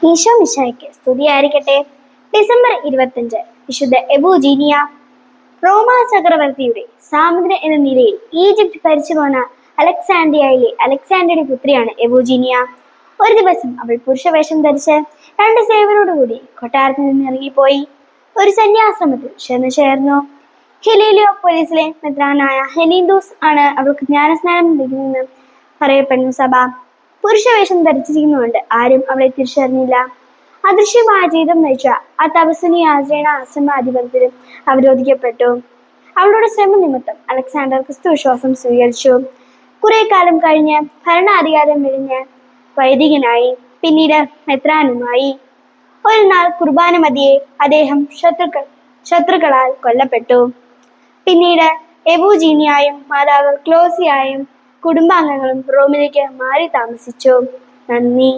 ഈശോ മിശിഹായ്ക്ക് സ്തുതിയായിരിക്കട്ടെ. ഡിസംബർ 25 വിശുദ്ധ എവൂജീനിയ. റോമാ ചക്രവർത്തിയുടെ സാമഗ്രി എന്ന നിലയിൽ ഈജിപ്ത് ഭരിച്ചു പോന്ന അലക്സാൻഡ്രിയയിലെ അലക്സാണ്ടറുടെ പുത്രിയാണ് എവൂജീനിയ. ഒരു ദിവസം അവൾ പുരുഷവേഷം ധരിച്ച് 2 സേവകരോടുകൂടി കൊട്ടാരത്തിൽ നിന്ന് ഇറങ്ങിപ്പോയി. ഒരു സന്യാശ്രമത്തിൽ ചെന്നു ചേർന്നു. ഹെലിയോപോളിസിലെ മെത്രാനായ ഹെലീന്തോസ് ആണ് അവൾക്ക് ജ്ഞാനസ്നാനം നൽകിയതെന്ന് പറയപ്പെടുന്നു. സഭ പുരുഷവേഷം ധരിച്ചിരിക്കുന്നതുകൊണ്ട് ആരും അവളെ തിരിച്ചറിഞ്ഞില്ല. അദൃശ്യമായ ജീവിതം നയിച്ച ആ തപസ്വിനി ആശ്രയണ ആശ്രമാധിപത്യത്തിലും അവരോധിക്കപ്പെട്ടു. അവളുടെ ശ്രമം നിമിത്തം അലക്സാണ്ടർ ക്രിസ്തുവിശ്വാസം സ്വീകരിച്ചു. കുറെ കാലം കഴിഞ്ഞ് ഭരണാധികാരം വെടിഞ്ഞ് വൈദികനായി, പിന്നീട് മെത്രാനുമായി. ഒരു നാൾ കുർബാന മധ്യേ അദ്ദേഹം ശത്രുക്കളാൽ കൊല്ലപ്പെട്ടു. പിന്നീട് എവൂജീനിയായും മാതാവ് ക്ലോസിയായും കുടുംബാംഗങ്ങളും റോമിലേക്ക് മാറി താമസിച്ചു. നന്ദി.